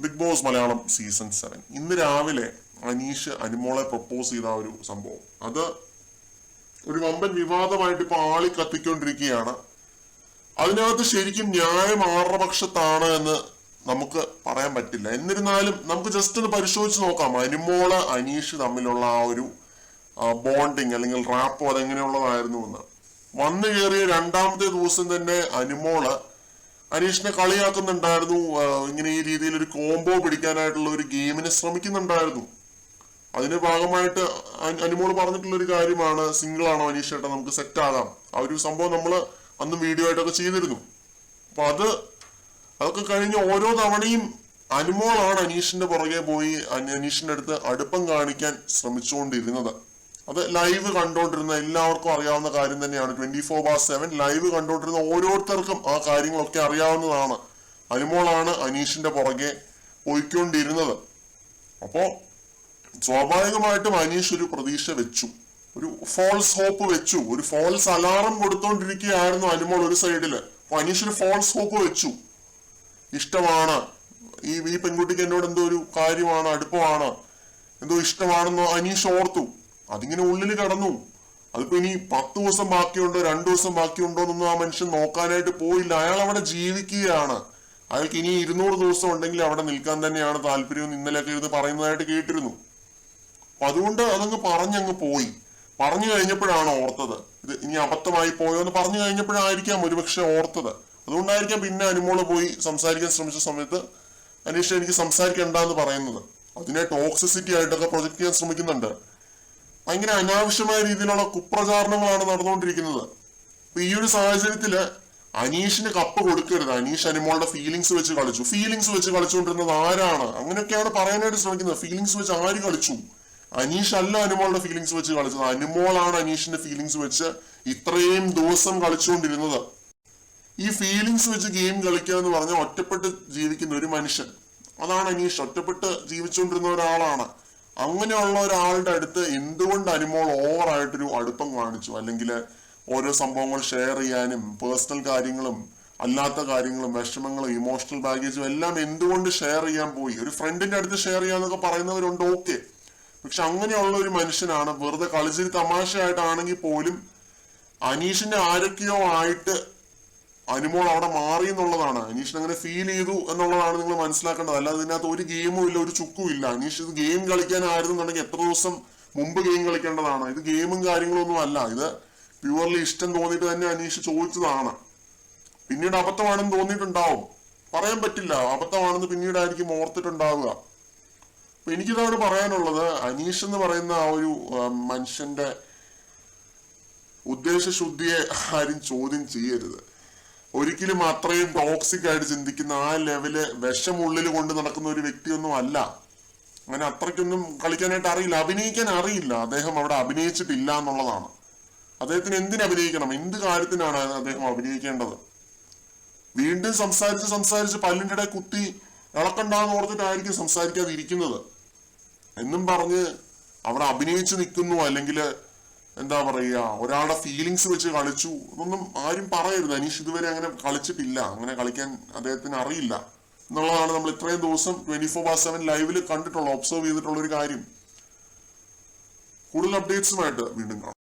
Big boss Malayalam season 7 ഇന്ന് രാവിലെ അനീഷ് അനുമോളെ പ്രപ്പോസ് ചെയ്ത ഒരു സംഭവം അത് ഒരു വമ്പൻ വിവാദമായിട്ട് ഇപ്പൊ ആളി കത്തിക്കൊണ്ടിരിക്കുകയാണ്. അതിനകത്ത് ശരിക്കും ന്യായം ആരുടെ പക്ഷത്താണ് എന്ന് നമുക്ക് പറയാൻ പറ്റില്ല. എന്നിരുന്നാലും നമുക്ക് ജസ്റ്റ് ഒന്ന് പരിശോധിച്ച് നോക്കാം അനുമോള് അനീഷ് തമ്മിലുള്ള ആ ഒരു ബോണ്ടിങ് അല്ലെങ്കിൽ റാപ്പോ അതെങ്ങനെയുള്ളതായിരുന്നു എന്ന്. വന്നു കയറിയ രണ്ടാമത്തെ ദിവസം തന്നെ അനുമോള് അനീഷിനെ കളിയാക്കുന്നുണ്ടായിരുന്നു. ഇങ്ങനെ ഈ രീതിയിൽ ഒരു കോംബോ പിടിക്കാനായിട്ടുള്ള ഒരു ഗെയിമിന് ശ്രമിക്കുന്നുണ്ടായിരുന്നു. അതിന്റെ ഭാഗമായിട്ട് അനുമോള് പറഞ്ഞിട്ടുള്ള ഒരു കാര്യമാണ്, സിംഗിൾ ആണോ അനീഷ് ചേട്ടാ, നമുക്ക് സെറ്റ് ആകാം. ആ ഒരു സംഭവം നമ്മൾ അന്ന് വീഡിയോ ആയിട്ടൊക്കെ ചെയ്തിരുന്നു. അപ്പൊ അതൊക്കെ കഴിഞ്ഞ് ഓരോ തവണയും അനുമോളാണ് അനീഷിന്റെ പുറകെ പോയി അനീഷിന്റെ അടുത്ത് അടുപ്പം കാണിക്കാൻ ശ്രമിച്ചുകൊണ്ടിരുന്നത്. അത് ലൈവ് കണ്ടോണ്ടിരുന്ന എല്ലാവർക്കും അറിയാവുന്ന കാര്യം തന്നെയാണ്. 24/7 ലൈവ് കണ്ടോണ്ടിരുന്ന ഓരോരുത്തർക്കും ആ കാര്യങ്ങളൊക്കെ അറിയാവുന്നതാണ്. അനുമോളാണ് അനീഷിന്റെ പുറകെ പോയിക്കൊണ്ടിരുന്നത്. അപ്പോ സ്വാഭാവികമായിട്ടും അനീഷ് ഒരു പ്രതീക്ഷ വെച്ചു, ഒരു ഫോൾസ് ഹോപ്പ് വെച്ചു, ഒരു ഫോൾസ് അലാറം കൊടുത്തോണ്ടിരിക്കുകയായിരുന്നു അനുമോൾ ഒരു സൈഡില്. അപ്പൊ അനീഷ് ഒരു ഫോൾസ് ഹോപ്പ് വെച്ചു. ഇഷ്ടമാണ്, ഈ പെൺകുട്ടിക്ക് എന്നോട് എന്തോ ഒരു കാര്യമാണ്, അടുപ്പമാണ്, എന്തോ ഇഷ്ടമാണെന്നോ അനീഷ് ഓർത്തു. അതിങ്ങനെ ഉള്ളിൽ കടന്നു. അതിപ്പോ ഇനി 10 ദിവസം ബാക്കിയുണ്ടോ 2 ദിവസം ബാക്കിയുണ്ടോ എന്നൊന്നും ആ മനുഷ്യൻ നോക്കാനായിട്ട് പോയില്ല. അയാൾ അവിടെ ജീവിക്കുകയാണ്. അയാൾക്ക് ഇനി 200 ദിവസം ഉണ്ടെങ്കിൽ അവിടെ നിൽക്കാൻ തന്നെയാണ് താല്പര്യം. ഇന്നലെയൊക്കെ ഇരുന്ന് പറയുന്നതായിട്ട് കേട്ടിരുന്നു. അപ്പൊ അതുകൊണ്ട് അതങ്ങ് പറഞ്ഞങ്ങ് പോയി. പറഞ്ഞു കഴിഞ്ഞപ്പോഴാണ് ഓർത്തത് ഇത് ഇനി അബദ്ധമായി പോയോ എന്ന്. പറഞ്ഞു കഴിഞ്ഞപ്പോഴായിരിക്കാം ഒരുപക്ഷെ ഓർത്തത്. അതുകൊണ്ടായിരിക്കാം പിന്നെ അനുമോള് പോയി സംസാരിക്കാൻ ശ്രമിച്ച സമയത്ത് അനീഷ് എനിക്ക് സംസാരിക്കണ്ടെന്ന് പറയുന്നത്. അതിനെ ടോക്സിസിറ്റി ആയിട്ടൊക്കെ പ്രൊജക്ട് ചെയ്യാൻ ശ്രമിക്കുന്നുണ്ട്. ഭയങ്കര അനാവശ്യമായ രീതിയിലുള്ള കുപ്രചാരണങ്ങളാണ് നടന്നുകൊണ്ടിരിക്കുന്നത്. അപ്പൊ ഈ ഒരു സാഹചര്യത്തില് അനീഷിന് കപ്പ് കൊടുക്കരുത്. അനീഷ് അനുമോളുടെ ഫീലിങ്സ് വെച്ച് കളിച്ചു. ഫീലിങ്സ് വെച്ച് കളിച്ചുകൊണ്ടിരുന്നത് ആരാണ്? അങ്ങനെയൊക്കെയാണ് പറയാനായിട്ട് ശ്രമിക്കുന്നത്. ഫീലിങ്സ് വെച്ച് ആര് കളിച്ചു? അനീഷ് അല്ല അനുമോളുടെ ഫീലിങ്സ് വെച്ച് കളിച്ചത്. അനുമോളാണ് അനീഷിന്റെ ഫീലിങ്സ് വെച്ച് ഇത്രയും ദിവസം കളിച്ചുകൊണ്ടിരുന്നത്. ഈ ഫീലിങ്സ് വെച്ച് ഗെയിം കളിക്കുക എന്ന് പറഞ്ഞാൽ ഒറ്റപ്പെട്ട് ജീവിക്കുന്ന ഒരു മനുഷ്യൻ, അതാണ് അനീഷ്. ഒറ്റപ്പെട്ട് ജീവിച്ചുകൊണ്ടിരുന്ന ഒരാളാണ്. അങ്ങനെയുള്ള ഒരാളുടെ അടുത്ത് എന്തുകൊണ്ട് അനുമോൾ ഓവറായിട്ടൊരു അടുപ്പം കാണിച്ചു? അല്ലെങ്കിൽ ഓരോ സംഭവങ്ങൾ ഷെയർ ചെയ്യാനും പേഴ്സണൽ കാര്യങ്ങളും അല്ലാത്ത കാര്യങ്ങളും വിഷമങ്ങളും ഇമോഷണൽ ബാഗേജും എല്ലാം എന്തുകൊണ്ട് ഷെയർ ചെയ്യാൻ പോയി? ഒരു ഫ്രണ്ടിന്റെ അടുത്ത് ഷെയർ ചെയ്യാന്നൊക്കെ പറയുന്നവരുണ്ട്, ഓക്കെ. പക്ഷെ അങ്ങനെയുള്ള ഒരു മനുഷ്യനാണ് വെറുതെ കളിച്ചിരി തമാശയായിട്ടാണെങ്കിൽ പോലും അനീഷിന്റെ ആരൊക്കെയോ ആയിട്ട് അനുമോൾ അവിടെ മാറി എന്നുള്ളതാണ്. അനീഷിന് അങ്ങനെ ഫീൽ ചെയ്തു എന്നുള്ളതാണ് നിങ്ങൾ മനസ്സിലാക്കേണ്ടത്. അല്ലാതെ ഇതിനകത്ത് ഒരു ഗെയിമും ഇല്ല, ഒരു ചുക്കും ഇല്ല. അനീഷ് ഇത് ഗെയിം കളിക്കാനായിരുന്നുണ്ടെങ്കിൽ എത്ര ദിവസം മുമ്പ് ഗെയിം കളിക്കേണ്ടതാണ്. ഇത് ഗെയിമും കാര്യങ്ങളൊന്നും അല്ല. ഇത് പ്യുവർലി ഇഷ്ടം തോന്നിയിട്ട് തന്നെ അനീഷ് ചോദിച്ചതാണ്. പിന്നീട് അബദ്ധമാണെന്ന് തോന്നിയിട്ടുണ്ടാവും, പറയാൻ പറ്റില്ല. അബദ്ധമാണെന്ന് പിന്നീടായിരിക്കും ഓർത്തിട്ടുണ്ടാവുക. അപ്പൊ എനിക്കിതാണ് പറയാനുള്ളത്. അനീഷ് എന്ന് പറയുന്ന ആ ഒരു മനുഷ്യന്റെ ഉദ്ദേശശുദ്ധിയെ ആരും ചോദ്യം ചെയ്യരുത്. ഒരിക്കലും അത്രയും ടോക്സിക് ആയിട്ട് ചിന്തിക്കുന്ന ആ ലെവല് വിഷമുള്ളിൽ കൊണ്ട് നടക്കുന്ന ഒരു വ്യക്തിയൊന്നും അല്ല. അങ്ങനെ അത്രയ്ക്കൊന്നും കളിക്കാനായിട്ട് അറിയില്ല, അഭിനയിക്കാൻ അറിയില്ല. അദ്ദേഹം അവിടെ അഭിനയിച്ചിട്ടില്ല എന്നുള്ളതാണ്. അദ്ദേഹത്തിന് എന്തിനു അഭിനയിക്കണം? എന്ത് കാര്യത്തിനാണ് അദ്ദേഹം അഭിനയിക്കേണ്ടത്? വീണ്ടും സംസാരിച്ച് പല്ലിൻ്റെ ഇടയിൽ കുത്തി ഇളക്കണ്ടാന്ന് ഓർത്തിട്ടായിരിക്കും സംസാരിക്കാതെ ഇരിക്കുന്നത് എന്നും പറഞ്ഞ് അവിടെ അഭിനയിച്ച് നിൽക്കുന്നു. അല്ലെങ്കിൽ എന്താ പറയുക, ഒരാളുടെ ഫീലിങ്സ് വെച്ച് കളിച്ചു എന്നൊന്നും ആരും പറയരുത്. അനീഷ് ഇതുവരെ അങ്ങനെ കളിച്ചിട്ടില്ല, അങ്ങനെ കളിക്കാൻ അദ്ദേഹത്തിന് അറിയില്ല എന്നുള്ളതാണ് നമ്മൾ ഇത്രയും ദിവസം 24/7 ലൈവിൽ കണ്ടിട്ടുള്ള, ഒബ്സർവ് ചെയ്തിട്ടുള്ള ഒരു കാര്യം. കൂടുതൽ അപ്ഡേറ്റ്സുമായിട്ട് വീണ്ടും കാണാം.